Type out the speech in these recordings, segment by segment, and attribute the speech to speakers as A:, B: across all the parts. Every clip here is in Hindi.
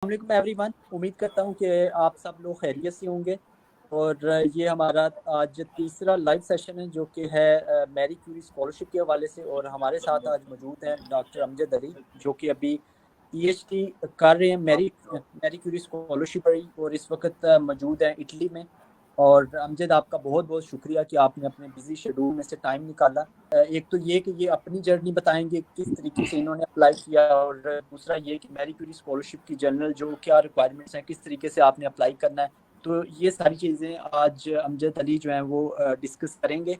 A: वालेकुम एवरीवन। उम्मीद करता हूँ कि आप सब लोग खैरियत से होंगे। और ये हमारा आज तीसरा लाइव सेशन है जो कि है मैरी क्यूरी स्कॉलरशिप के हवाले से। और हमारे साथ आज मौजूद हैं डॉक्टर अमजद अली जो कि अभी पीएचडी कर रहे हैं मैरी क्यूरी स्कॉलरशिप पर ही, और इस वक्त मौजूद हैं इटली में। और अमजद, आपका बहुत बहुत शुक्रिया कि आपने अपने बिजी शेड्यूल में से टाइम निकाला। एक तो ये कि ये अपनी जर्नी बताएंगे किस तरीके से इन्होंने अप्लाई किया, और दूसरा ये कि मैरी क्यूरी स्कॉलरशिप की जनरल जो क्या रिक्वायरमेंट्स हैं, किस तरीके से आपने अप्लाई करना है। तो ये सारी चीज़ें आज अमजद अली जो हैं वो डिस्कस करेंगे।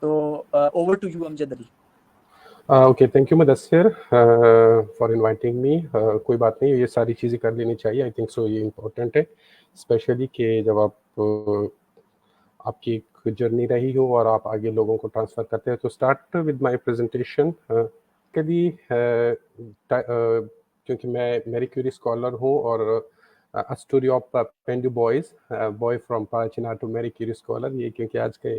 A: तो over to you Amjad Ali.
B: Okay, thank you Mudassir for inviting me. कोई बात नहीं, ये सारी चीज़ें कर लेनी चाहिए। आई थिंक सो ये इम्पोर्टेंट है, स्पेशली कि जब आप आपकी एक जर्नी रही हो और आप आगे लोगों को ट्रांसफ़र करते हैं। तो स्टार्ट विद माय प्रेजेंटेशन। कभी क्योंकि मैं मैरी क्यूरी स्कॉलर हूँ और a story of pendu boys, boy from Pachina to Marie Curie scholar, ये क्योंकि आज के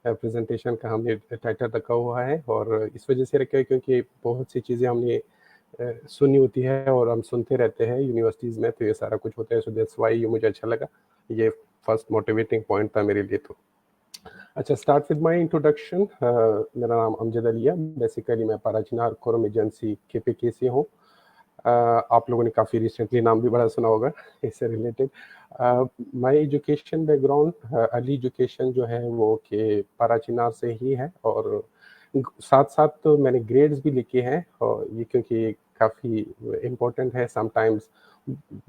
B: प्रेजेंटेशन का हमने टाइटल रखा हुआ है। और इस वजह से रखा है क्योंकि बहुत सी चीज़ें हमने सुनी होती है और हम सुनते रहते हैं यूनिवर्सिटीज़ में, तो ये सारा कुछ होता है। सो दैट्स व्हाई ये मुझे अच्छा लगा, ये फर्स्ट मोटिवेटिंग पॉइंट था मेरे लिए। तो अच्छा, स्टार्ट विद माय इंट्रोडक्शन। मेरा नाम अमजद अली है। बेसिकली मैं पाराचीनार कोरम एजेंसी केपीके से हूँ। आप लोगों ने काफ़ी रिसेंटली नाम भी बड़ा सुना होगा इससे related. My education background, early education जो है वो कि पाराचीनार से ही है, और साथ साथ तो मैंने ग्रेड्स भी लिखे हैं। और ये क्योंकि काफ़ी इम्पोर्टेंट है, समटाइम्स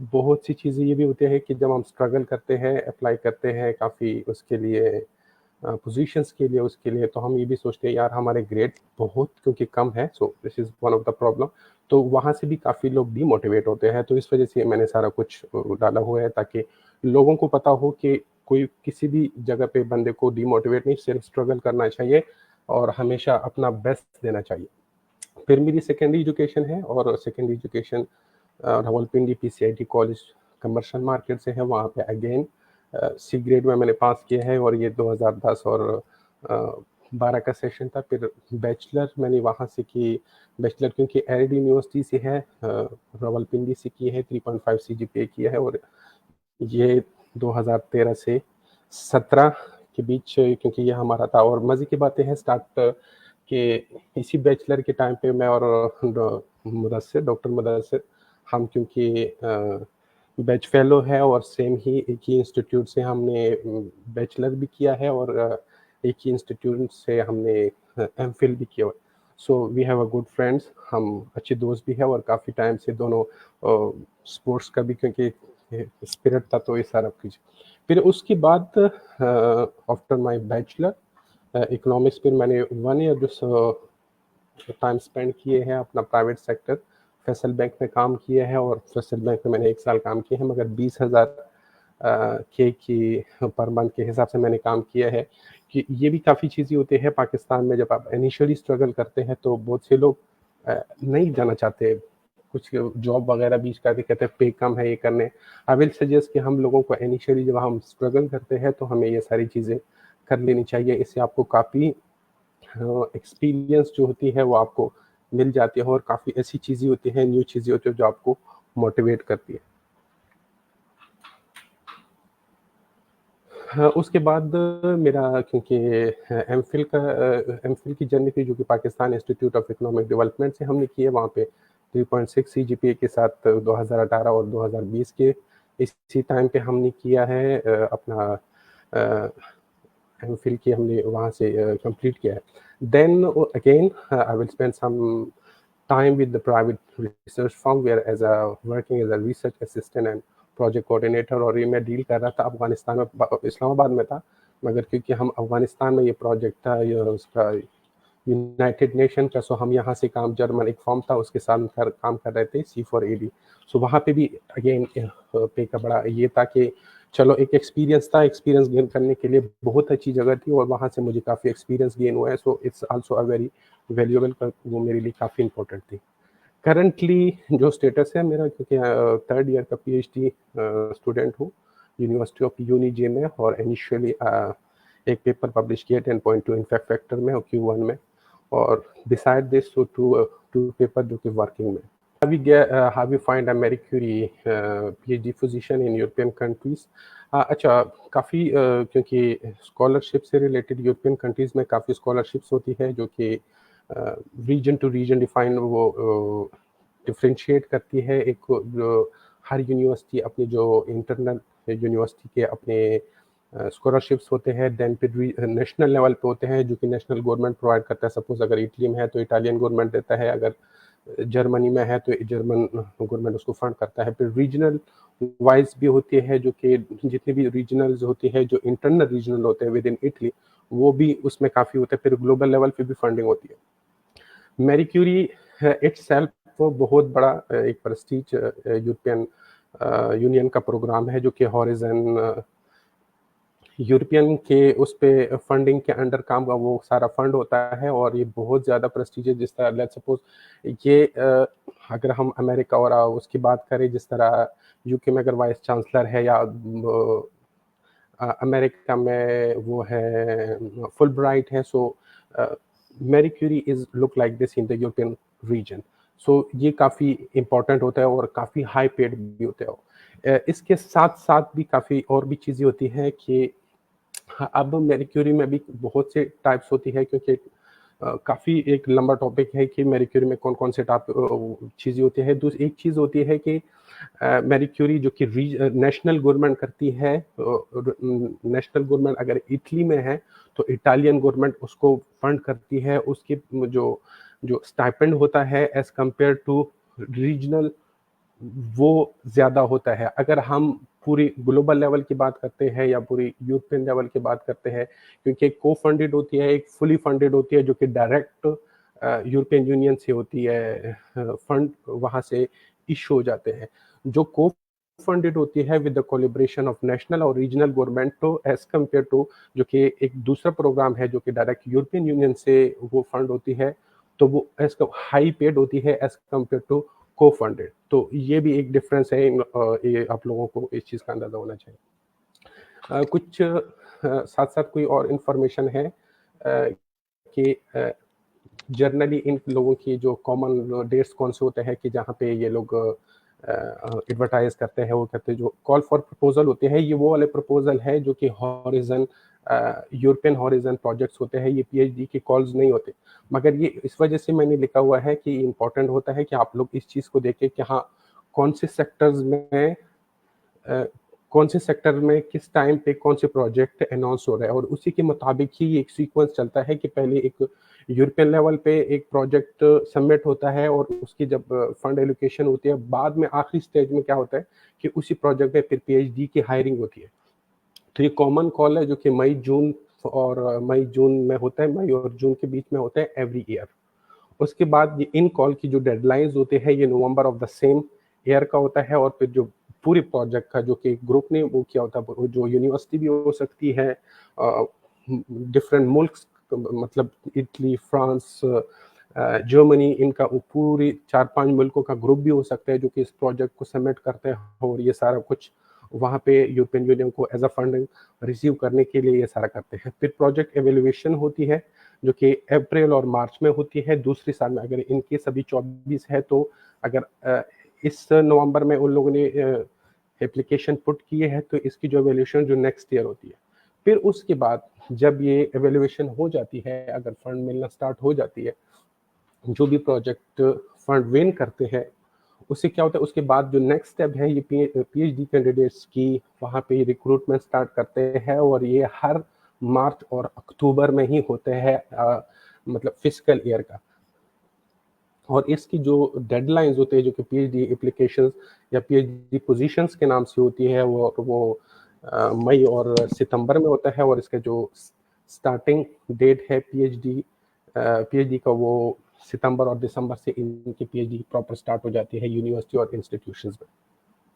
B: बहुत सी चीज़ें ये भी होती है कि जब हम स्ट्रगल करते हैं, अप्लाई करते हैं काफ़ी उसके लिए पोजीशंस के लिए, उसके लिए, तो हम ये भी सोचते हैं यार हमारे ग्रेड बहुत क्योंकि कम है, so this is one of the problem. तो वहाँ से भी काफ़ी लोग डीमोटिवेट होते हैं। तो इस वजह से मैंने सारा कुछ डाला हुआ है ताकि लोगों को पता हो कि कोई किसी भी जगह पे बंदे को डीमोटिवेट नहीं, सिर्फ स्ट्रगल करना चाहिए और हमेशा अपना बेस्ट देना चाहिए। फिर मेरी सेकेंडरी एजुकेशन है, और secondary education Rawalpindi PCIT college commercial market से है। वहाँ पे अगेन सी ग्रेड में मैंने पास किया है, और ये 2010 और 12 का सेशन था। फिर बैचलर मैंने वहाँ से की, बैचलर क्योंकि एरिड यूनिवर्सिटी से है, रावलपिंडी से की है, 3.5 सीजीपीए किया है। और ये 2013 से 17 के बीच क्योंकि ये हमारा था। और मज़े की बातें हैं स्टार्ट कि इसी बैचलर के टाइम पे मैं और डॉक्टर मुदस्सिर, हम क्योंकि बैच फेलो है और सेम ही एक ही इंस्टीट्यूट से हमने बैचलर भी किया है, और एक ही इंस्टीट्यूट से हमने एमफिल भी किया हुआ है। So we have a good friends, हम अच्छे दोस्त भी हैं, और काफ़ी टाइम से दोनों स्पोर्ट्स का भी क्योंकि स्पिरिट था, तो ये सारा कुछ। फिर उसके बाद आफ्टर माय बैचलर इकोनॉमिक्स, फिर मैंने 1 ईयर जो टाइम स्पेंड किए हैं अपना प्राइवेट सेक्टर फैसल बैंक में काम किया है। और फैसल बैंक में मैंने 1 साल काम किया है, मगर 20,000 के की पर मंथ के हिसाब से मैंने काम किया है। कि ये भी काफ़ी चीज़ें होती है पाकिस्तान में, जब आप इनिशियली स्ट्रगल करते हैं तो बहुत से लोग नहीं जाना चाहते, कुछ जॉब वगैरह भी करते, कहते हैं पे कम है ये करने। आई विल सजेस्ट कि हम लोगों को इनिशियली जब हम स्ट्रगल करते हैं तो हमें ये सारी चीज़ें कर लेनी चाहिए। इससे आपको काफ़ी एक्सपीरियंस जो होती है वो आपको मिल जाती है, और काफ़ी ऐसी चीज़ें होती हैं, न्यू चीज़ें होती है जो आपको मोटिवेट करती है। हाँ, उसके बाद मेरा क्योंकि एमफिल की जर्नी थी जो कि Pakistan institute of economic development से हमने की है। वहाँ पे 3.6 सीजीपीए के साथ 2018 और 2020 के इसी टाइम पे हमने किया है अपना एमफिल की हमने वहाँ से कंप्लीट किया है। Then again I will spend some time with the private research firm where as a working as a research assistant and project coordinator। और ये मैं डील कर रहा था अफगानिस्तान में, इस्लामाबाद में था, मगर क्योंकि हम अफगानिस्तान में ये प्रोजेक्ट था, ये उसका यूनाइटेड नेशन का, सो हम यहाँ से काम, जर्मन एक फॉर्म था उसके साथ काम कर रहे थे, C4AD। सो वहाँ पे भी अगेन पे का बड़ा ये था कि चलो एक एक्सपीरियंस था, एक्सपीरियंस गेन करने के लिए बहुत अच्छी जगह थी, और वहाँ से मुझे काफ़ी एक्सपीरियंस गेन हुआ है। So it's also a very valuable, वो मेरे लिए काफ़ी इंपॉर्टेंट थी। करंटली जो स्टेटस है मेरा, क्योंकि 3rd ईयर का PhD स्टूडेंट हूँ यूनिवर्सिटी ऑफ यूनिजे में, और इनिशियली एक पेपर पब्लिश किया 10.2 इम्पैक्ट फैक्टर में और Q1 में, और beside this so two paper जो कि वर्किंग में। how you find a Marie Curie PhD position in European countries? अच्छा, काफ़ी क्योंकि स्कॉलरशिप से रिलेटेड यूरोपियन कंट्रीज़ में काफ़ी स्कॉलरशिप्स होती है जो कि रीजन टू रीजन डिफाइन वो डिफरेंशिएट करती है। एक हर यूनिवर्सिटी अपनी जो इंटरनल यूनिवर्सिटी के अपने स्कॉलरशिप्स होते हैं, देन फिर नेशनल लेवल पे होते हैं जो कि नेशनल गवर्नमेंट प्रोवाइड करता है। सपोज अगर इटली में है तो इटालियन गवर्नमेंट देता है, अगर जर्मनी में है तो जर्मन गवर्नमेंट उसको फंड करता है। फिर रीजनल वाइज भी होती है जो कि जितनी भी रीजनल्स होती है, जो इंटरनल रीजनल होते हैं विद इन इटली, वो भी उसमें काफ़ी होता है। फिर ग्लोबल लेवल पे भी फंडिंग होती है। मैरी क्यूरी इटसेल्फ बहुत बड़ा एक प्रेस्टीज यूरोपियन यूनियन का प्रोग्राम है जो कि हॉरिजन यूरोपियन के उस पे फंडिंग के अंडर काम का वो सारा फंड होता है और ये बहुत ज़्यादा प्रेस्टीजियस। जिस तरह लेट्स सपोज ये अगर हम अमेरिका और उसकी बात करें, जिस तरह यूके में अगर वाइस चांसलर है या अमेरिका में वो है फुलब्राइट है, so Marie Curie is look like this in the European region. So ये काफ़ी इम्पोर्टेंट होता है और काफ़ी हाई पेड भी होते हैं। इसके साथ साथ भी काफ़ी और भी चीज़ें होती हैं कि हाँ, अब मैरी क्यूरी में भी बहुत से टाइप्स होती है क्योंकि काफ़ी एक लंबा टॉपिक है कि मैरी क्यूरी में कौन-कौन से चीज़ें होती है। एक चीज़ होती है कि मैरी क्यूरी जो कि नेशनल गवर्नमेंट करती है। नेशनल गवर्नमेंट अगर इटली में है तो इटालियन गवर्नमेंट उसको फंड करती है। उसकी जो जो स्टाइपेंड होता है एज़ कंपेयर टू रीजनल, वो ज़्यादा होता है। अगर हम पूरी ग्लोबल लेवल की बात करते हैं या पूरी यूरोपियन लेवल की बात करते हैं, क्योंकि एक को फंडेड होती है, एक फुली फंडेड होती है जो कि डायरेक्ट यूरोपियन यूनियन से होती है। फंड वहाँ से इश्यू हो जाते हैं। जो को फंडेड होती है with the collaboration of national और रीजनल गवर्नमेंट, तो एज़ कंपेयर टू जो कि एक दूसरा प्रोग्राम है जो कि डायरेक्ट यूरोपियन यूनियन से वो फंड होती है, तो वो हाई पेड होती है एज़ कंपेयर टू को फंडेड। तो ये भी एक डिफरेंस है। ये आप लोगों को इस चीज़ का अंदाज़ा होना चाहिए। कुछ साथ-साथ कोई और इन्फॉर्मेशन है कि जनरली इन लोगों की जो कॉमन डेट्स कौन से होते हैं कि जहाँ पे ये लोग एडवर्टाइज करते हैं, वो कहते हैं जो कॉल फॉर प्रपोजल होते हैं, ये वो वाले प्रपोजल है जो कि हॉरिजन यूरोपियन हॉरिजन प्रोजेक्ट्स होते हैं। ये पीएचडी के कॉल्स नहीं होते, मगर ये इस वजह से मैंने लिखा हुआ है कि इम्पोर्टेंट होता है कि आप लोग इस चीज़ को देखें कि हाँ, कौन से सेक्टर्स में कौन से सेक्टर में किस टाइम पे कौन से प्रोजेक्ट अनाउंस हो रहा है और उसी के मुताबिक ही एक सीक्वेंस चलता है कि पहले एक यूरोपियन लेवल पे एक प्रोजेक्ट सबमिट होता है और उसकी जब फंड एलोकेशन होती है, बाद में आखिरी स्टेज में क्या होता है कि उसी प्रोजेक्ट में फिर पीएचडी की हायरिंग होती है। तो ये कॉमन कॉल है जो कि मई जून में होता है, मई और जून के बीच में होता है एवरी ईयर। उसके बाद ये इन कॉल की जो डेडलाइंस होते हैं ये November of the same year का होता है और फिर जो पूरी प्रोजेक्ट का जो कि ग्रुप ने वो किया होता है, जो यूनिवर्सिटी भी हो सकती है, डिफरेंट मुल्क, मतलब इटली, फ्रांस, जर्मनी, इनका वो पूरी 4-5 मुल्कों का ग्रुप भी हो सकता है जो कि इस प्रोजेक्ट को सबमिट करते हैं और ये सारा कुछ वहाँ पे यूरोपियन यूनियन को एज अ फंडिंग रिसीव करने के लिए ये सारा करते हैं। फिर प्रोजेक्ट एवेल्युएशन होती है जो कि अप्रैल और मार्च में होती है दूसरी साल में। अगर इनके सभी 24 है तो अगर इस नवंबर में उन लोगों ने एप्लीकेशन पुट किए हैं तो इसकी जो एवेल्युएशन जो नेक्स्ट ईयर होती है। फिर उसके बाद जब ये एवेल्युएशन हो जाती है, अगर फंड मिलना स्टार्ट हो जाती है, जो भी प्रोजेक्ट फंड विन करते हैं, उससे क्या होता है उसके बाद जो नेक्स्ट स्टेप है ये पीएचडी कैंडिडेट्स की वहाँ पे रिक्रूटमेंट स्टार्ट करते हैं और ये हर मार्च और अक्टूबर में ही होते हैं, मतलब फिस्कल ईयर का। और इसकी जो डेडलाइंस होते हैं जो कि पीएचडी एप्लीकेशंस या पीएचडी पोजीशंस के नाम से होती है वो मई और सितंबर में होता है और इसका जो स्टार्टिंग डेट है पीएचडी का वो सितंबर और दिसंबर से इनकी पीएचडी प्रॉपर स्टार्ट हो जाती है यूनिवर्सिटी और इंस्टीट्यूशंस में।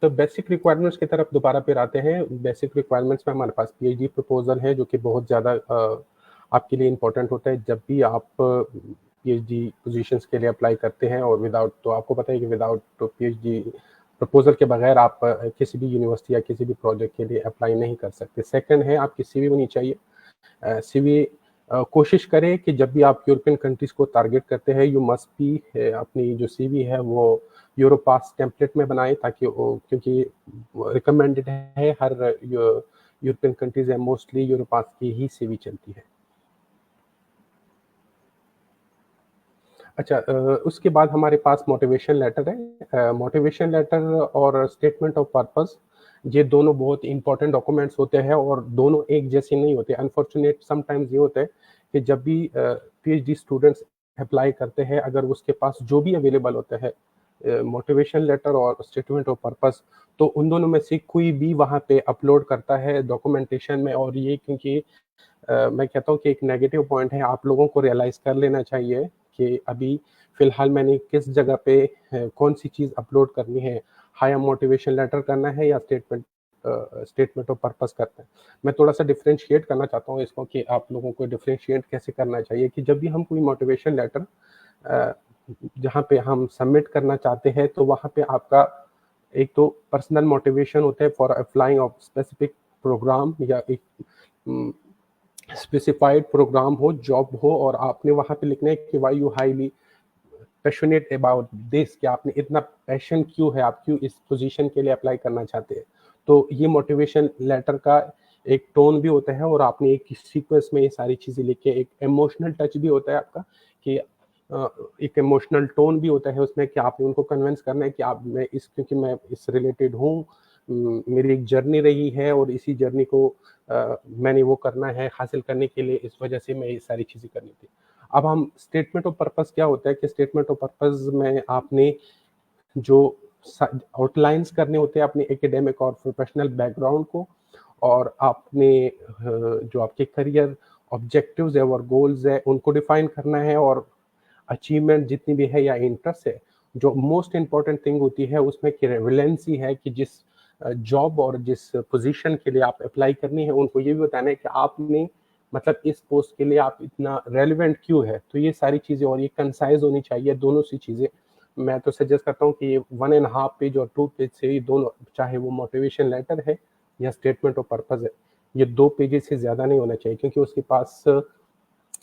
B: तो बेसिक रिक्वायरमेंट्स की तरफ दोबारा फिर आते हैं। बेसिक रिक्वायरमेंट्स में हमारे पास पीएचडी प्रपोजल है जो कि बहुत ज़्यादा आपके लिए इम्पोर्टेंट होता है जब भी आप पीएचडी पोजीशंस के लिए अप्लाई करते हैं। और तो आपको पता है कि विदाउट पीएचडी प्रपोजल के बगैर आप किसी भी यूनिवर्सिटी या किसी भी प्रोजेक्ट के लिए अप्लाई नहीं कर सकते। सेकंड है आपकी सीवी होनी चाहिए। सीवी कोशिश करें कि जब भी आप यूरोपियन कंट्रीज़ को टारगेट करते हैं, यू मस्ट बी अपनी जो सीवी है वो यूरोपास टेम्पलेट में बनाएँ, ताकि वो, क्योंकि रिकमेंडेड है, हर यूरोपियन कंट्रीज़ है मोस्टली यूरोपास की ही सीवी चलती है। अच्छा, उसके बाद हमारे पास मोटिवेशन लेटर है। मोटिवेशन लेटर और स्टेटमेंट ऑफ पर्पस, ये दोनों बहुत इंपॉर्टेंट डॉक्यूमेंट्स होते हैं और दोनों एक जैसे नहीं होते। अनफॉर्चुनेट समटाइम्स ये होता है कि जब भी पीएचडी स्टूडेंट्स अप्लाई करते हैं, अगर उसके पास जो भी अवेलेबल होता है, मोटिवेशन लेटर और स्टेटमेंट ऑफ पर्पस, तो उन दोनों में से कोई भी वहाँ पे अपलोड करता है डॉक्यूमेंटेशन में। और ये क्योंकि मैं कहता हूँ कि एक नेगेटिव पॉइंट है, आप लोगों को रियलाइज़ कर लेना चाहिए कि अभी फ़िलहाल मैंने किस जगह पे कौन-सी चीज़ अपलोड करनी है, हाया मोटिवेशन लेटर करना है या स्टेटमेंट ऑफ पर्पस करना है। मैं थोड़ा-सा डिफरेंशिएट करना चाहता हूँ इसको, कि आप लोगों को डिफरेंशिएट कैसे करना चाहिए कि जब भी हम कोई मोटिवेशन लेटर जहाँ पे हम सबमिट करना चाहते हैं, तो वहाँ पे आपका एक तो पर्सनल मोटिवेशन होता है for applying of specific programme, या एक स्पेसिफाइड प्रोग्राम हो, जॉब हो, और आपने वहाँ पे लिखना है कि why you highly passionate about this, कि आपने इतना पैशन क्यों है, आप क्यों इस पोजीशन के लिए अप्लाई करना चाहते हैं। तो ये मोटिवेशन लेटर का एक टोन भी होता है, और आपने एक सीक्वेंस में ये सारी चीज़ें लिख के, एक इमोशनल टच भी होता है आपका, कि एक इमोशनल टोन भी होता है उसमें, कि आपने उनको कन्विंस करना है कि आप, मैं इस, क्योंकि मैं इस रिलेटेड हूँ, मेरी एक जर्नी रही है और इसी जर्नी को मैंने वो करना है, हासिल करने के लिए इस वजह से मैं ये सारी चीज़ें करनी थी। अब हम स्टेटमेंट ऑफ पर्पस क्या होता है कि स्टेटमेंट ऑफ पर्पस में आपने जो आउटलाइंस करने होते हैं अपने एकेडमिक और प्रोफेशनल बैकग्राउंड को, और आपने जो आपके करियर ऑब्जेक्टिव्स है और गोल्स है उनको डिफाइन करना है, और अचीवमेंट जितनी भी है या इंटरेस्ट है, जो मोस्ट इम्पॉर्टेंट थिंग होती है उसमें कि रेलेवेंसी है, कि जिस जॉब और जिस पोजीशन के लिए आप अप्लाई करनी है, उनको ये भी बताना है कि आपने, मतलब इस पोस्ट के लिए आप इतना रेलेवेंट क्यों है। तो ये सारी चीज़ें, और ये कंसाइज होनी चाहिए दोनों सी चीज़ें। मैं तो सजेस्ट करता हूँ कि ये 1.5 पेज और 2 पेज से, ये दोनों, चाहे वो मोटिवेशन लेटर है या स्टेटमेंट ऑफ पर्पस है, ये 2 पेजेस से ज़्यादा नहीं होना चाहिए, क्योंकि उसके पास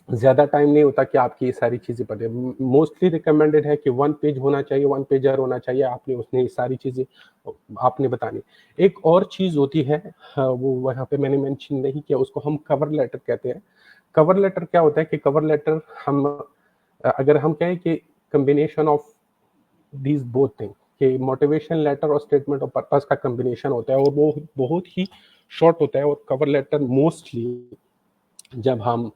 B: ज़्यादा टाइम नहीं होता कि आपकी ये सारी चीज़ें पढ़े। मोस्टली रिकमेंडेड है कि 1 पेज होना चाहिए, 1 पेजर होना चाहिए, आपने उसमें ये सारी चीज़ें आपने बतानी। एक और चीज़ होती है, वो वहाँ पे मैंने मेंशन नहीं किया, उसको हम कवर लेटर कहते हैं। कवर लेटर क्या होता है कि कवर लेटर हम, अगर हम कहें कि combination of these both thing, कि मोटिवेशन लेटर और स्टेटमेंट ऑफ पर्पस का कॉम्बिनेशन होता है, और वो बहुत ही शॉर्ट होता है। और कवर लेटर मोस्टली जब हम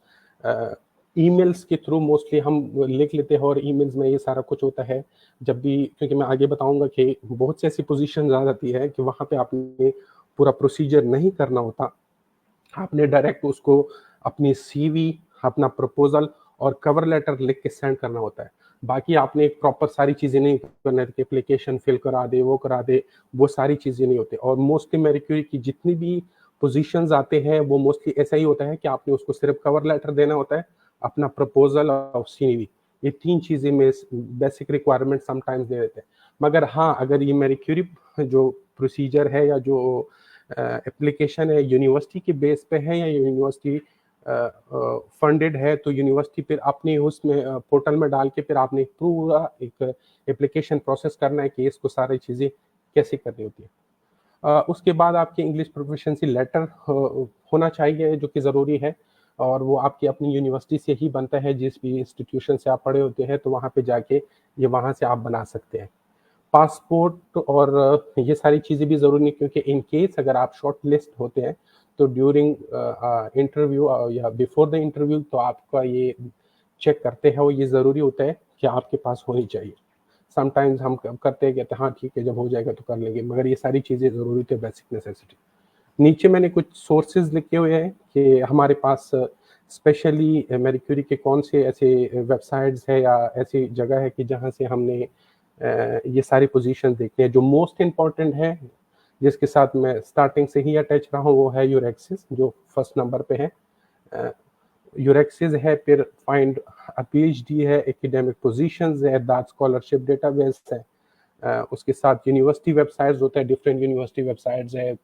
B: ईमेल्स के थ्रू मोस्टली हम लिख लेते हैं, और ईमेल्स में ये सारा कुछ होता है। जब भी, क्योंकि मैं आगे बताऊंगा कि बहुत सी ऐसी पोजीशन आ जाती है कि वहाँ पे आपने पूरा प्रोसीजर नहीं करना होता, आपने डायरेक्ट उसको अपनी सीवी, अपना प्रपोजल और कवर लेटर लिख के सेंड करना होता है। बाकी आपने एक प्रॉपर सारी चीज़ें नहीं करना है कि एप्लीकेशन फिल करा दे, वो करा दे, वो सारी चीज़ें नहीं होती। और मोस्टली मैरी क्यूरी की जितनी भी पोजीशंस आते हैं, वो मोस्टली ऐसा ही होता है कि आपने उसको सिर्फ कवर लेटर देना होता है, अपना प्रपोजल और सीवी, ये 3 चीज़ें में बेसिक रिक्वायरमेंट समटाइम्स दे देते हैं। मगर हाँ, अगर ये मैरी क्यूरी जो प्रोसीजर है या जो एप्लीकेशन है यूनिवर्सिटी के बेस पे है, या यूनिवर्सिटी फंडेड है, तो यूनिवर्सिटी फिर अपने उसमें पोर्टल में डाल के फिर आपने पूरा एक एप्लीकेशन प्रोसेस करना है कि इसको सारी चीज़ें कैसे करनी होती है। उसके बाद आपकी इंग्लिश प्रोफिशिएंसी लेटर होना चाहिए, जो कि ज़रूरी है, और वो आपकी अपनी यूनिवर्सिटी से ही बनता है। जिस भी इंस्टीट्यूशन से आप पढ़े होते हैं, तो वहाँ पे जाके ये वहाँ से आप बना सकते हैं। पासपोर्ट और ये सारी चीज़ें भी ज़रूरी नहीं, क्योंकि इन केस अगर आप शॉर्ट लिस्ट होते हैं, तो ड्यूरिंग इंटरव्यू या बिफोर द इंटरव्यू, तो आपका ये चेक करते हैं, और ये ज़रूरी होता है कि आपके पास होनी चाहिए। समटाइम्स हम करते हैं, कहते हैं हाँ ठीक है, जब हो जाएगा तो कर लेंगे, मगर ये सारी चीज़ें ज़रूरी थे, बेसिक नेसेसिटी। नीचे मैंने कुछ सोर्सेज लिखे हुए हैं कि हमारे पास स्पेशली मैरी क्यूरी के कौन से ऐसे वेबसाइट्स है या ऐसी जगह है कि जहाँ से हमने ये सारी पोजीशन देखते हैं। जो मोस्ट इम्पॉर्टेंट है, जिसके साथ मैं स्टार्टिंग से ही अटैच रहा हूँ, वो है यूरेक्सिस, जो फर्स्ट नंबर पे है। यूरेक्सिस है, फिर फाइंड अ पीएचडी है, एकेडमिक पोजीशंस है, दैट स्कॉलरशिप डेटाबेस है। उसके साथ यूनिवर्सिटी वेबसाइट्स होते हैं, डिफरेंट यूनिवर्सिटी वेबसाइट्स है,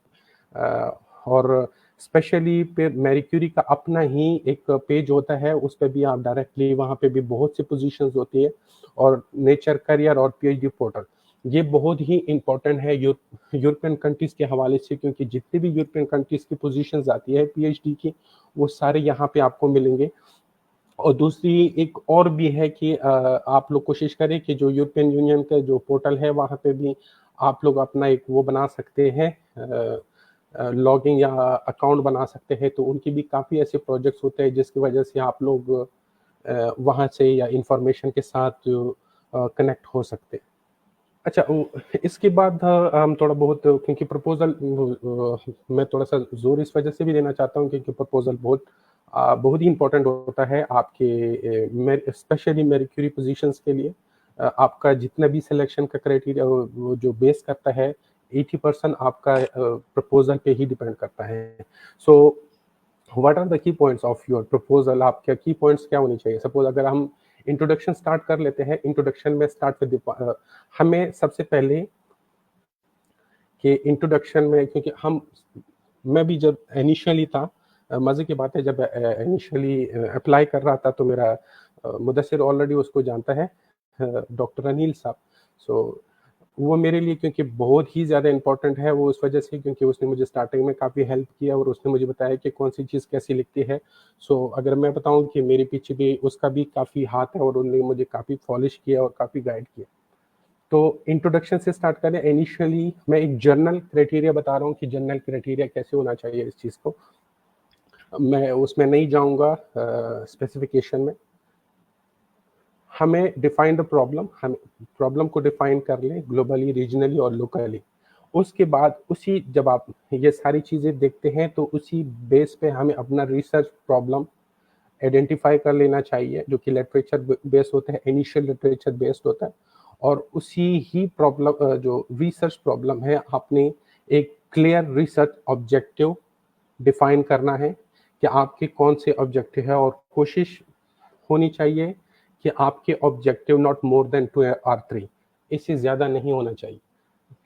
B: और स्पेशली पे मैरी क्यूरी का अपना ही एक पेज होता है, उस पे भी आप डायरेक्टली वहाँ पे भी बहुत सी पोजीशंस होती है, और नेचर करियर और पीएचडी पोर्टल ये बहुत ही इम्पोर्टेंट है यूरोपियन कंट्रीज के हवाले से, क्योंकि जितनी भी यूरोपियन कंट्रीज की पोजीशंस आती है पीएचडी की वो सारे यहाँ पे आपको मिलेंगे। और दूसरी एक और भी है कि आप लोग कोशिश करें कि जो यूरोपियन यूनियन का जो पोर्टल है वहाँ पे भी आप लोग अपना एक वो बना सकते हैं, लॉगिन या अकाउंट बना सकते हैं। तो उनकी भी काफ़ी ऐसे प्रोजेक्ट्स होते हैं जिसकी वजह से आप लोग वहाँ से या इंफॉर्मेशन के साथ कनेक्ट हो सकते हैं। अच्छा, इसके बाद हम थोड़ा बहुत, क्योंकि प्रपोजल मैं थोड़ा सा जोर इस वजह से भी देना चाहता हूँ क्योंकि प्रपोजल बहुत ही इंपॉर्टेंट होता है आपके स्पेशली मैरी क्यूरी पोजीशंस के लिए। आपका जितना भी सिलेक्शन का क्राइटेरिया वो जो बेस करता है 80% आपका प्रपोजल पे ही डिपेंड करता है। So what are the key points of your proposal? आपके की पॉइंट्स क्या होनी चाहिए? सपोज अगर हम इंट्रोडक्शन स्टार्ट कर लेते हैं, इंट्रोडक्शन में स्टार्ट विद हमें सबसे पहले कि इंट्रोडक्शन में, क्योंकि मैं भी जब इनिशियली था, मज़े की बात है, जब इनिशियली अप्लाई कर रहा था तो मेरा मुदस्सिर ऑलरेडी उसको जानता है, डॉक्टर अनिल साहब। सो वो मेरे लिए क्योंकि बहुत ही ज़्यादा इम्पोर्टेंट है वो, उस वजह से क्योंकि उसने मुझे स्टार्टिंग में काफ़ी हेल्प किया और उसने मुझे बताया कि कौन सी चीज़ कैसी लिखती है। सो अगर मैं बताऊं कि मेरे पीछे भी उसका भी काफ़ी हाथ है और उन्होंने मुझे काफ़ी पॉलिश किया और काफ़ी गाइड किया। तो इंट्रोडक्शन से स्टार्ट करें। इनिशियली मैं एक जर्नल क्राइटेरिया बता रहा हूँ कि जर्नल क्राइटेरिया कैसे होना चाहिए इस चीज़ को। मैं उसमें नहीं जाऊँगा स्पेसिफिकेशन में। हमें डिफाइन द प्रॉब्लम, हम प्रॉब्लम को डिफाइन कर लें ग्लोबली, रीजनली और लोकली। उसके बाद जब आप ये सारी चीज़ें देखते हैं तो उसी बेस पे हमें अपना रिसर्च प्रॉब्लम आइडेंटिफाई कर लेना चाहिए, जो कि लिटरेचर बेस्ड होता है, इनिशियल लिटरेचर बेस्ड होता है। और उसी ही प्रॉब्लम जो रिसर्च प्रॉब्लम है, आपने एक क्लियर रिसर्च ऑब्जेक्टिव डिफाइन करना है कि आपके कौन से ऑब्जेक्टिव है, और कोशिश होनी चाहिए कि आपके ऑब्जेक्टिव नॉट मोर देन 2 और 3, इससे ज़्यादा नहीं होना चाहिए।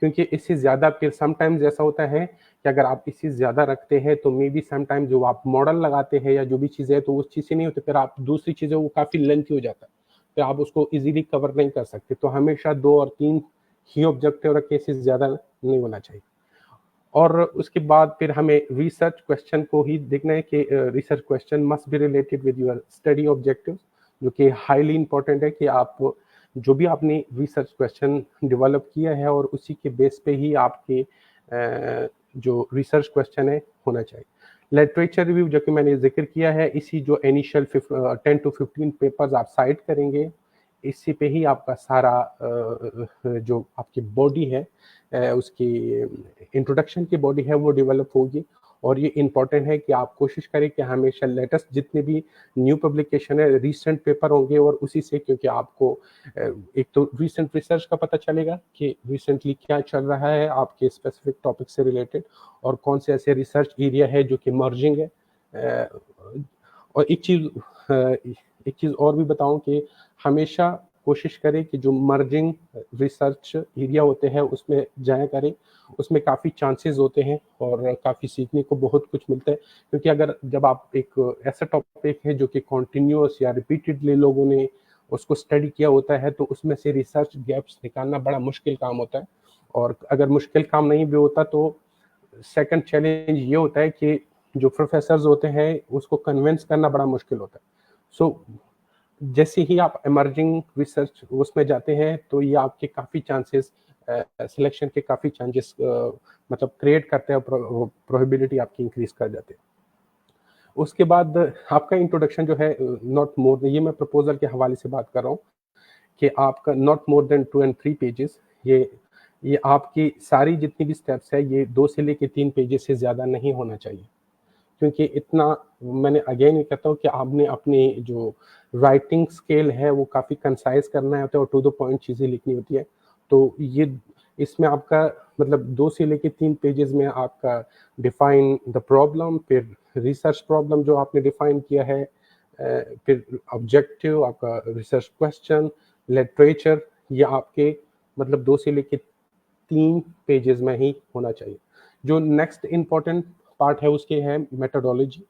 B: क्योंकि इससे ज़्यादा फिर समटाइम्स ऐसा होता है कि अगर आप इससे ज़्यादा रखते हैं तो मे बी समटाइम जो आप मॉडल लगाते हैं या जो भी चीज़ें है तो उस चीज़ से नहीं होती, फिर आप दूसरी चीज़ें वो काफ़ी लेंथी हो जाता है, फिर आप उसको इजीली कवर नहीं कर सकते। तो हमेशा 2 और 3 ही ऑब्जेक्टिव रखें, इससे ज़्यादा नहीं होना चाहिए। और उसके बाद फिर हमें रिसर्च क्वेश्चन को ही देखना है कि research question must be related with your study objectives, जो कि हाईली इंपॉर्टेंट है कि आप जो भी आपने रिसर्च क्वेश्चन डेवलप किया है और उसी के बेस पे ही आपके जो रिसर्च क्वेश्चन है होना चाहिए। लिटरेचर रिव्यू, जो कि मैंने जिक्र किया है, इसी जो इनिशियल 10 to 15 पेपर्स आप साइट करेंगे, इसी पे ही आपका सारा जो आपकी बॉडी है, उसकी इंट्रोडक्शन की बॉडी है वो डेवलप होगी। और ये इम्पॉर्टेंट है कि आप कोशिश करें कि हमेशा लेटेस्ट जितने भी न्यू पब्लिकेशन है, रिसेंट पेपर होंगे, और उसी से क्योंकि आपको एक तो रिसेंट रिसर्च का पता चलेगा कि रिसेंटली क्या चल रहा है आपके स्पेसिफिक टॉपिक से रिलेटेड, और कौन से ऐसे रिसर्च एरिया है जो कि मर्जिंग है। और एक चीज़ और भी बताऊं कि हमेशा कोशिश करें कि जो मर्जिंग रिसर्च एरिया होते हैं उसमें जाया करें, उसमें काफ़ी चांसेस होते हैं और काफ़ी सीखने को बहुत कुछ मिलता है। क्योंकि जब आप एक ऐसा टॉपिक है जो कि कॉन्टिन्यूअस या रिपीटेडली लोगों ने उसको स्टडी किया होता है, तो उसमें से रिसर्च गैप्स निकालना बड़ा मुश्किल काम होता है। और अगर मुश्किल काम नहीं भी होता तो सेकंड चैलेंज ये होता है कि जो प्रोफेसर्स होते हैं उसको कन्विंस करना बड़ा मुश्किल होता है। सो जैसे ही आप इमर्जिंग रिसर्च उसमें जाते हैं तो ये आपके काफ़ी चांसेस, सिलेक्शन के काफ़ी चांसेस मतलब क्रिएट करते हैं, प्रोबेबिलिटी आपकी इंक्रीज कर जाते हैं। उसके बाद आपका इंट्रोडक्शन जो है नॉट मोर, ये मैं प्रपोजल के हवाले से बात कर रहा हूँ कि आपका not more than 2 and 3 pages, ये आपकी सारी जितनी भी स्टेप्स है ये 2 से लेके 3 पेजेस से ज़्यादा नहीं होना चाहिए। क्योंकि इतना, मैंने अगेन ये कहता हूँ कि आपने अपनी जो राइटिंग स्केल है वो काफ़ी कंसाइज करना होता है और टू द पॉइंट चीज़ें लिखनी होती है। तो ये इसमें आपका मतलब 2 से लेके 3 पेजेस में आपका डिफाइन द प्रॉब्लम, फिर रिसर्च प्रॉब्लम जो आपने डिफाइन किया है, फिर ऑब्जेक्टिव, आपका रिसर्च क्वेश्चन, लिटरेचर, ये आपके मतलब 2 से लेके 3 पेजेस में ही होना चाहिए। जो नेक्स्ट इम्पॉर्टेंट पार्ट है उसके है मेथोडोलॉजी।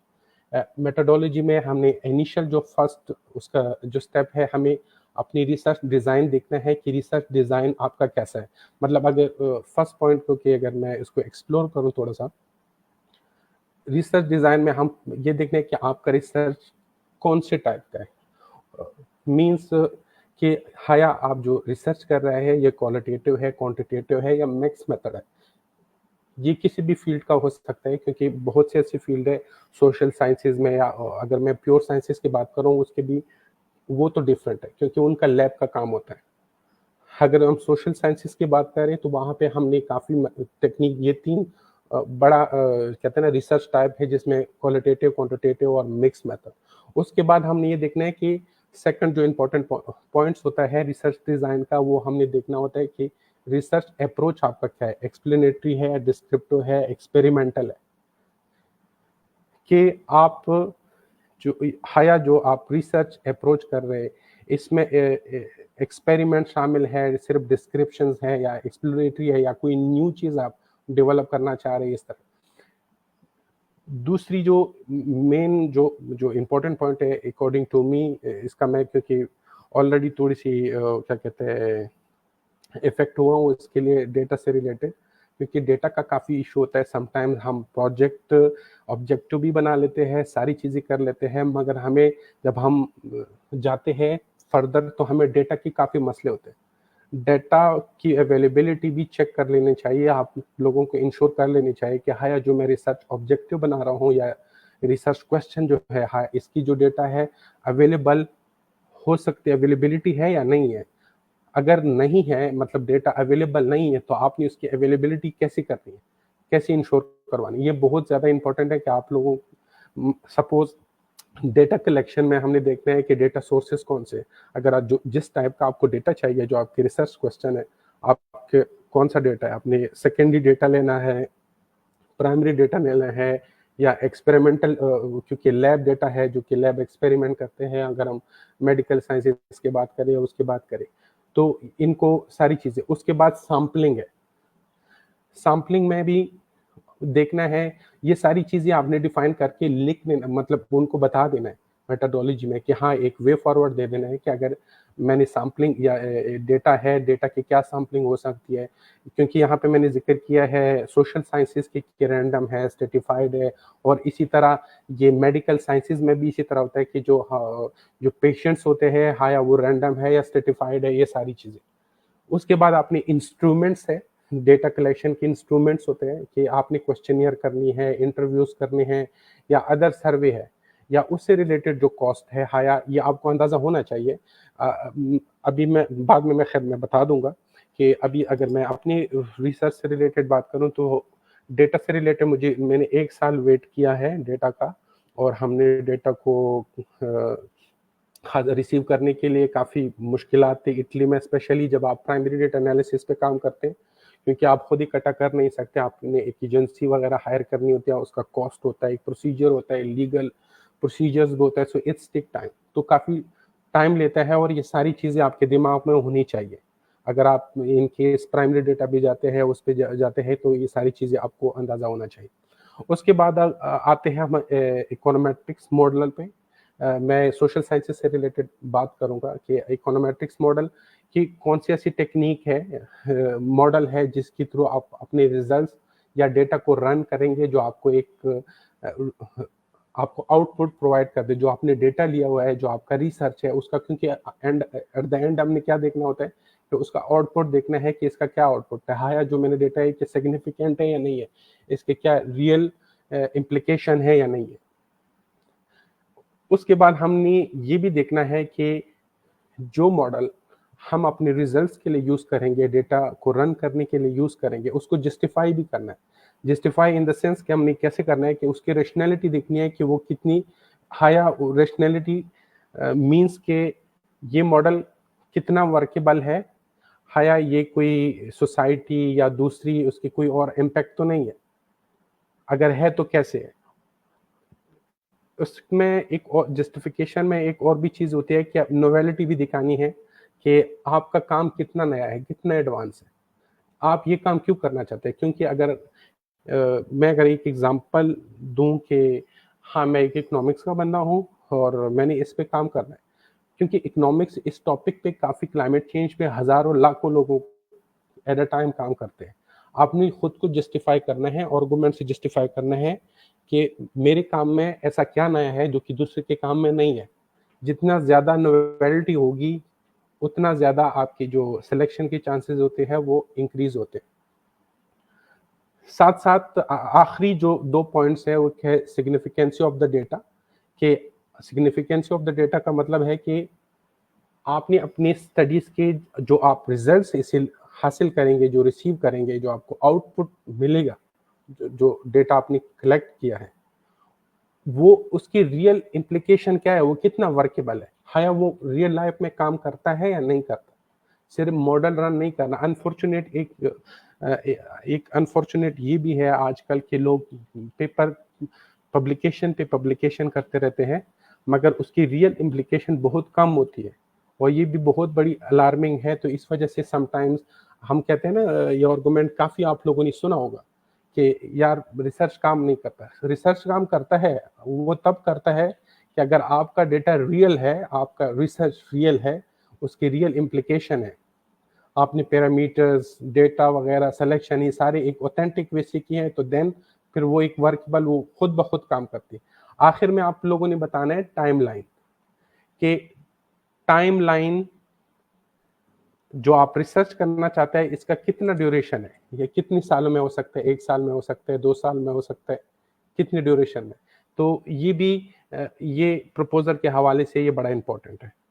B: मेथोडोलॉजी में हमने इनिशियल जो फर्स्ट उसका जो स्टेप है, हमें अपनी रिसर्च डिज़ाइन देखना है कि रिसर्च डिज़ाइन आपका कैसा है। मतलब अगर फर्स्ट पॉइंट को कि अगर मैं इसको एक्सप्लोर करूँ थोड़ा सा, रिसर्च डिज़ाइन में हम ये देखना है कि आपका रिसर्च कौन से टाइप का है। मीन्स कि हाया आप जो रिसर्च कर रहे हैं ये क्वालिटेटिव है, क्वांटिटेटिव है या मिक्स मेथड है। ये किसी भी फील्ड का हो सकता है, क्योंकि बहुत से ऐसी फील्ड है सोशल साइंसेज में, या अगर मैं प्योर साइंसेज की बात करूँ उसके भी वो तो डिफरेंट है, क्योंकि उनका लैब का काम होता है। अगर हम सोशल साइंसेज की बात करें तो वहाँ पे हमने काफ़ी टेक्निक, ये तीन बड़ा कहते हैं ना रिसर्च टाइप है, जिसमें क्वालिटेटिव, क्वांटिटेटिव और मिक्स मेथड। उसके बाद हमने ये देखना है कि सेकंड जो इम्पोर्टेंट पॉइंट्स होता है रिसर्च डिज़ाइन का, वो हमने देखना होता है कि रिसर्च अप्रोच आपका क्या है, एक्सप्लेनेटरी है, डिस्क्रिप्टिव है, एक्सपेरिमेंटल है। कि आप जो आप रिसर्च अप्रोच कर रहे हैं इसमें एक्सपेरिमेंट शामिल है, सिर्फ डिस्क्रिप्शंस है या एक्सप्लोरेटरी है, या कोई न्यू चीज़ आप डेवलप करना चाह रहे हैं, इस तरह। दूसरी जो मेन जो इम्पोर्टेंट पॉइंट है अकॉर्डिंग टू मी, इसका मैं क्योंकि ऑलरेडी थोड़ी सी क्या कहते हैं इफेक्ट हुआ हूँ इसके लिए डेटा से रिलेटेड, क्योंकि डेटा का काफ़ी इशू होता है। समटाइम्स हम प्रोजेक्ट ऑब्जेक्टिव भी बना लेते हैं, सारी चीज़ें कर लेते हैं, मगर हमें जब हम जाते हैं फर्दर तो हमें डेटा की काफ़ी मसले होते हैं। डेटा की अवेलेबिलिटी भी चेक कर लेनी चाहिए, आप लोगों को इंश्योर कर लेनी चाहिए कि हाँ, जो मैं रिसर्च ऑब्जेक्टिव बना रहा हूँ या रिसर्च क्वेश्चन जो है, हाँ, इसकी जो डेटा है अवेलेबल हो सकती है, अवेलेबिलिटी है या नहीं है। अगर नहीं है, मतलब डेटा अवेलेबल नहीं है, तो आपने उसकी अवेलेबिलिटी कैसे करनी है, कैसे इंश्योर करवानी है। ये बहुत ज़्यादा इंपॉर्टेंट है कि आप लोगों, सपोज डेटा कलेक्शन में हमने देखना है कि डेटा सोर्सेज कौन से, अगर आप जिस टाइप का आपको डेटा चाहिए, जो आपके रिसर्च क्वेश्चन है, आपके कौन सा डेटा है, आपने सेकेंडरी डेटा लेना है, प्राइमरी डेटा लेना है, या एक्सपेरिमेंटल, क्योंकि लैब डेटा है जो कि लैब एक्सपेरिमेंट करते हैं, अगर हम मेडिकल साइंसेज की बात करें, उसकी बात करें तो इनको सारी चीज़ें। उसके बाद सैम्पलिंग है, सैम्पलिंग में भी देखना है, ये सारी चीज़ें आपने डिफाइन करके लिख देना, मतलब उनको बता देना है मेथोडोलॉजी में कि हाँ, एक वे फॉरवर्ड दे देना है कि अगर मैंने सैम्पलिंग या डेटा है, डेटा की क्या सैम्पलिंग हो सकती है, क्योंकि यहाँ पे मैंने जिक्र किया है सोशल साइंसेज की रैंडम है, स्ट्रेटिफाइड है, और इसी तरह ये मेडिकल साइंसेज में भी इसी तरह होता है कि जो पेशेंट्स होते हैं, हाँ, या वो रैंडम है या स्ट्रेटिफाइड है, ये सारी चीज़ें। उसके बाद आपने इंस्ट्रूमेंट्स है, डेटा कलेक्शन के इंस्ट्रूमेंट्स होते हैं कि आपने क्वेश्चनियर करनी है, इंटरव्यूज करने हैं, या अदर सर्वे है, या उससे रिलेटेड जो कॉस्ट है, हाया, ये आपको अंदाज़ा होना चाहिए। अभी मैं बाद में मैं खैर मैं बता दूंगा कि अभी अगर मैं अपनी रिसर्च से रिलेटेड बात करूं तो डेटा से रिलेटेड मैंने 1 साल वेट किया है डेटा का, और हमने डेटा को रिसीव करने के लिए काफ़ी मुश्किलात थी इटली में, स्पेशली जब आप प्राइमरी डेटा एनालिसिस पे काम करते हैं, क्योंकि आप खुद इकट्ठा कर नहीं सकते, आपने एक एजेंसी वगैरह हायर करनी होती है, उसका कॉस्ट होता है, एक प्रोसीजर होता है, लीगल प्रोसीजर्स होता है, सो इट्स टेक टाइम, तो काफ़ी टाइम लेता है, और ये सारी चीज़ें आपके दिमाग में होनी चाहिए। अगर आप इन केस प्राइमरी डेटा भी जाते हैं, उस पर जाते हैं, तो ये सारी चीज़ें आपको अंदाज़ा होना चाहिए। उसके बाद आते हैं हम इकोनोमेट्रिक्स मॉडल पे। मैं सोशल साइंसेज से रिलेटेड बात करूंगा कि इकोनोमेट्रिक्स मॉडल की कौन सी ऐसी टेक्निक है, मॉडल है, जिसके थ्रू आप अपने रिजल्ट्स या डेटा को रन करेंगे, जो आपको आपको आउटपुट प्रोवाइड कर दे, जो आपने डेटा लिया हुआ है, जो आपका रिसर्च है उसका, क्योंकि एट द एंड हमने क्या देखना होता है कि उसका आउटपुट देखना है कि इसका क्या आउटपुट है, हाँ, या जो मैंने डेटा है कि सिग्निफिकेंट है या नहीं है, इसके क्या रियल इम्प्लीकेशन है या नहीं है। उसके बाद हमने ये भी देखना है कि जो मॉडल हम अपने रिजल्ट्स के लिए यूज करेंगे, डेटा को रन करने के लिए यूज करेंगे, उसको जस्टिफाई भी करना है। जस्टिफाई इन द सेंस कि हमने कैसे करना है कि उसकी रेशनैलिटी देखनी है कि वो कितनी हाया रेशनैलिटी मींस के ये मॉडल कितना वर्केबल है, हाया ये कोई सोसाइटी या दूसरी उसकी कोई और इम्पैक्ट तो नहीं है, अगर है तो कैसे है। उसमें एक और जस्टिफिकेशन में एक और भी चीज़ होती है कि नोवेलिटी भी दिखानी है कि आपका काम कितना नया है, कितना एडवांस है, आप ये काम क्यों करना चाहते हैं, क्योंकि अगर मैं अगर एक एग्जांपल दूं कि हाँ, मैं एक इकोनॉमिक्स का बंदा हूं और मैंने इस पे काम करना है, क्योंकि इकोनॉमिक्स इस टॉपिक पे काफ़ी क्लाइमेट चेंज पे हज़ारों लाखों लोगों एट अ टाइम काम करते हैं। आपने खुद को जस्टिफाई करना है, आर्गुमेंट से जस्टिफाई करना है कि मेरे काम में ऐसा क्या नया है जो कि दूसरे के काम में नहीं है। जितना ज़्यादा नोवेल्टी होगी, उतना ज़्यादा आपकी जो सिलेक्शन के चांसेस होते हैं वो इंक्रीज़ होते हैं। साथ-साथ आखिरी जो 2 पॉइंट्स हैं वो है सिग्निफिकेंसी ऑफ द डेटा, कि सिग्निफिकेंसी ऑफ द डेटा का मतलब है कि आपने अपनी स्टडीज़ के जो आप रिजल्ट्स हासिल करेंगे, जो रिसीव करेंगे, जो आपको आउटपुट मिलेगा, जो डेटा आपने कलेक्ट किया है, वो उसकी रियल इम्प्लीकेशन क्या है, वो कितना वर्केबल है, या वो रियल लाइफ में काम करता है या नहीं करता। सिर्फ मॉडल रन नहीं करना। एक अनफॉर्चुनेट ये भी है आजकल के लोग पेपर पब्लिकेशन पे पब्लिकेशन करते रहते हैं, मगर उसकी रियल इम्प्लीकेशन बहुत कम होती है और ये भी बहुत बड़ी अलार्मिंग है। तो इस वजह से समटाइम्स हम कहते हैं ना, ये आर्गुमेंट काफ़ी आप लोगों ने सुना होगा कि यार रिसर्च काम नहीं करता। रिसर्च काम करता है, वो तब करता है कि अगर आपका डेटा रियल है, आपका रिसर्च रियल है, उसकी रियल इम्प्लीकेशन है, आपने पैरामीटर्स, डेटा वगैरह, सिलेक्शन ये सारे एक ऑथेंटिक वे से किए हैं, तो देन फिर वो एक वर्केबल, वो खुद ब खुद काम करती है। आखिर में आप लोगों ने बताना है टाइमलाइन, कि टाइमलाइन जो आप रिसर्च करना चाहते हैं इसका कितना ड्यूरेशन है, ये कितने सालों में हो सकता है, 1 साल में हो सकता है, 2 साल में हो सकता है, कितने ड्यूरेशन में। तो ये भी ये प्रपोजल के हवाले से ये बड़ा इंपॉर्टेंट है।